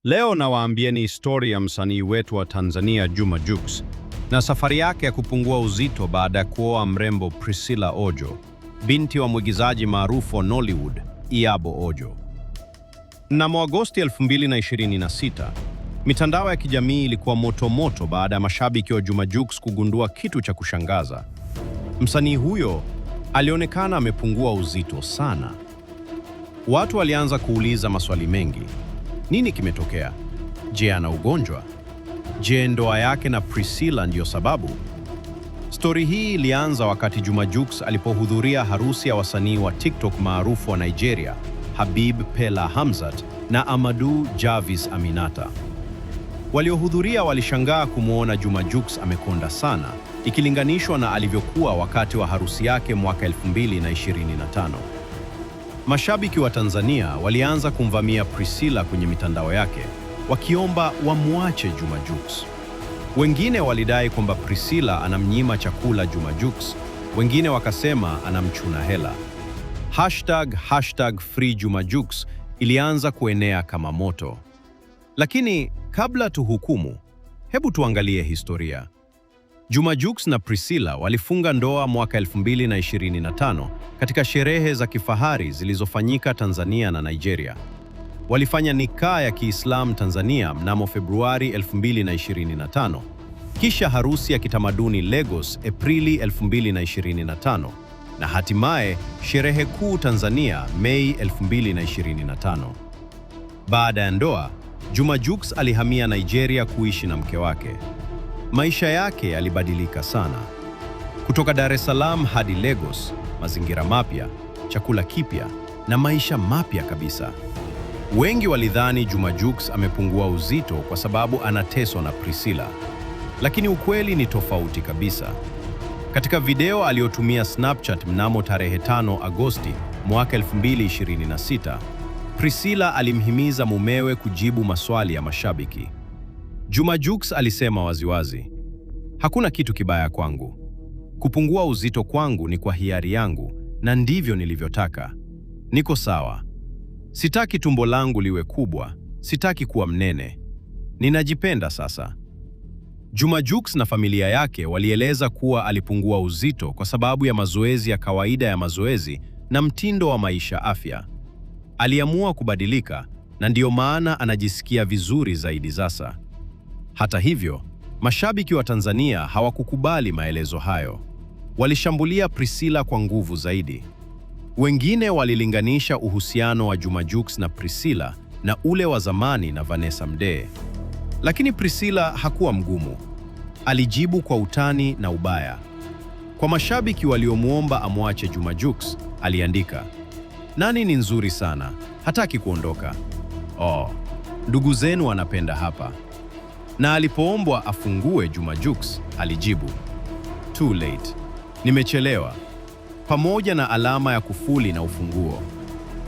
Leo nawaambieni historia ya msanii wetu wa Tanzania Juma Jux na safari yake ya kupungua uzito baada ya kuoa mrembo Priscilla Ojo, binti wa mwigizaji maarufu wa Nollywood Iyabo Ojo. Mnamo Agosti 2026, mitandao ya kijamii ilikuwa moto baada ya mashabiki wa Juma Jux kugundua kitu cha kushangaza. Msanii huyo alionekana amepungua uzito sana. Watu walianza kuuliza maswali mengi. Nini kimetokea? Je, ana ugonjwa? Je, ndoa yake na Priscilla ndiyo sababu? Stori hii ilianza wakati Juma Jux alipohudhuria harusi ya wasanii wa TikTok maarufu wa Nigeria, Habib Pella Hamzat na Amadou Jarvis Aminata. Waliohudhuria walishangaa kumwona Juma Jux amekonda sana, ikilinganishwa na alivyokuwa wakati wa harusi yake mwaka 2025. Mashabiki wa Tanzania walianza kumvamia Priscilla kwenye mitandao yake, wakiomba wamwache Juma Jux. Wengine walidai kwamba Priscilla anamnyima chakula Juma Jux, wengine wakasema anamchuna hela. Hashtag Free Juma Jux ilianza kuenea kama moto. Lakini kabla tuhukumu, hebu tuangalie historia. Juma Jux na Priscilla walifunga ndoa mwaka 2025 katika sherehe za kifahari zilizofanyika Tanzania na Nigeria. Walifanya nikah ya Kiislamu Tanzania mnamo Februari 2025, kisha harusi ya kitamaduni Lagos Aprili 2025, na hatimaye sherehe kuu Tanzania Mei 2025. Baada ya ndoa, Juma Jux alihamia Nigeria kuishi na mke wake. Maisha yake yalibadilika sana. Kutoka Dar es Salaam hadi Lagos, mazingira mapya, chakula kipya na maisha mapya kabisa. Wengi walidhani Juma Jux amepungua uzito kwa sababu anateswa na Priscilla. Lakini ukweli ni tofauti kabisa. Katika video aliyotumia Snapchat mnamo tarehe 5 Agosti mwaka 2026, Priscilla alimhimiza mumewe kujibu maswali ya mashabiki. Juma Jux alisema waziwazi, "Hakuna kitu kibaya kwangu. Kupungua uzito kwangu ni kwa hiari yangu na ndivyo nilivyotaka. Niko sawa. Sitaki tumbo langu liwe kubwa, sitaki kuwa mnene. Ninajipenda sasa." Juma Jux na familia yake walieleza kuwa alipungua uzito kwa sababu ya mazoezi ya kawaida ya mazoezi na mtindo wa maisha afya. Aliamua kubadilika na ndiyo maana anajisikia vizuri zaidi sasa. Hata hivyo, mashabiki wa Tanzania hawakukubali maelezo hayo. Walishambulia Priscilla kwa nguvu zaidi. Wengine walilinganisha uhusiano wa Juma Jux na Priscilla na ule wa zamani na Vanessa Mdee. Lakini Priscilla hakuwa mgumu. Alijibu kwa utani na ubaya. Kwa mashabiki waliomwomba amwache Juma Jux, aliandika, "Nani ni nzuri sana, hataki kuondoka. Oh, ndugu zenu wanapenda hapa." Na alipoombwa afungue Juma Jux, alijibu, "Too late. Nimechelewa." Pamoja na alama ya kufuli na ufunguo.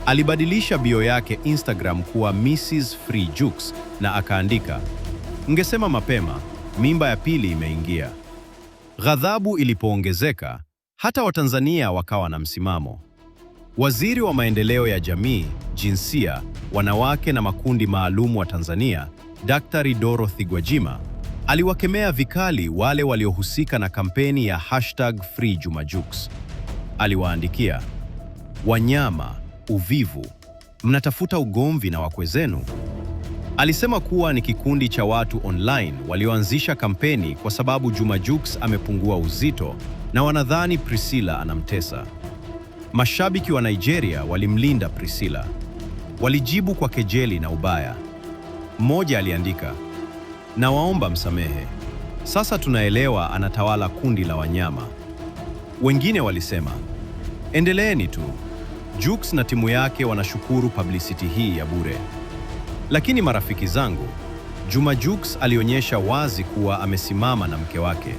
Alibadilisha bio yake Instagram kuwa Mrs. Free Jux na akaandika, "Ngesema mapema, mimba ya pili imeingia." Ghadhabu ilipoongezeka, hata Watanzania wakawa na msimamo. Waziri wa Maendeleo ya Jamii, Jinsia, Wanawake na Makundi Maalum wa Tanzania, Daktari Dorothy Gwajima, aliwakemea vikali wale waliohusika na kampeni ya #Free Juma Jux. Aliwaandikia, "Wanyama, uvivu, mnatafuta ugomvi na wakwe zenu." Alisema kuwa ni kikundi cha watu online walioanzisha kampeni kwa sababu Juma Jux amepungua uzito na wanadhani Priscilla anamtesa. Mashabiki wa Nigeria walimlinda Priscilla. Walijibu kwa kejeli na ubaya. Mmoja aliandika, "Nawaomba msamehe. Sasa tunaelewa anatawala kundi la wanyama." Wengine walisema, "Endeleeni tu. Jux na timu yake wanashukuru publicity hii ya bure." Lakini marafiki zangu, Juma Jux alionyesha wazi kuwa amesimama na mke wake.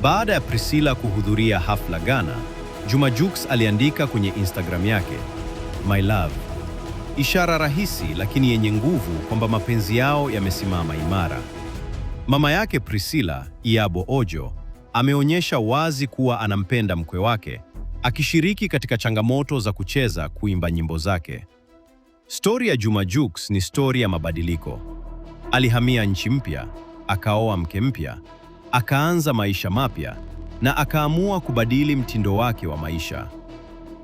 Baada ya Priscilla kuhudhuria hafla Ghana, Juma Jux aliandika kwenye Instagram yake, "My love." Ishara rahisi lakini yenye nguvu kwamba mapenzi yao yamesimama imara. Mama yake Priscilla, Iyabo Ojo, ameonyesha wazi kuwa anampenda mkwe wake, akishiriki katika changamoto za kuimba nyimbo zake. Stori ya Juma Jux ni stori ya mabadiliko. Alihamia nchi mpya, akaoa mke mpya, akaanza maisha mapya na akaamua kubadili mtindo wake wa maisha.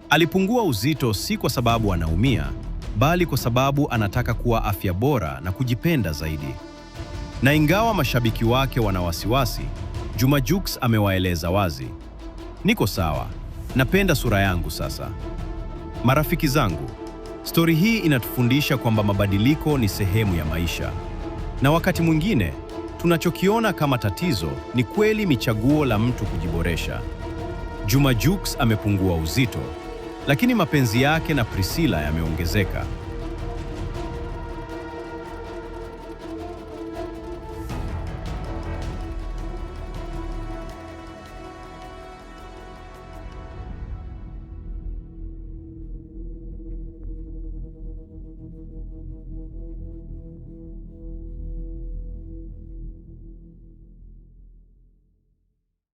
Alipungua uzito si kwa sababu anaumia, bali kwa sababu anataka kuwa afya bora na kujipenda zaidi. Na ingawa mashabiki wake wana wasiwasi, Juma Jux amewaeleza wazi, niko sawa, napenda sura yangu sasa. Marafiki zangu, stori hii inatufundisha kwamba mabadiliko ni sehemu ya maisha. Na wakati mwingine, tunachokiona kama tatizo ni kweli michaguo la mtu kujiboresha. Juma Jux amepungua uzito, lakini mapenzi yake na Priscilla yameongezeka.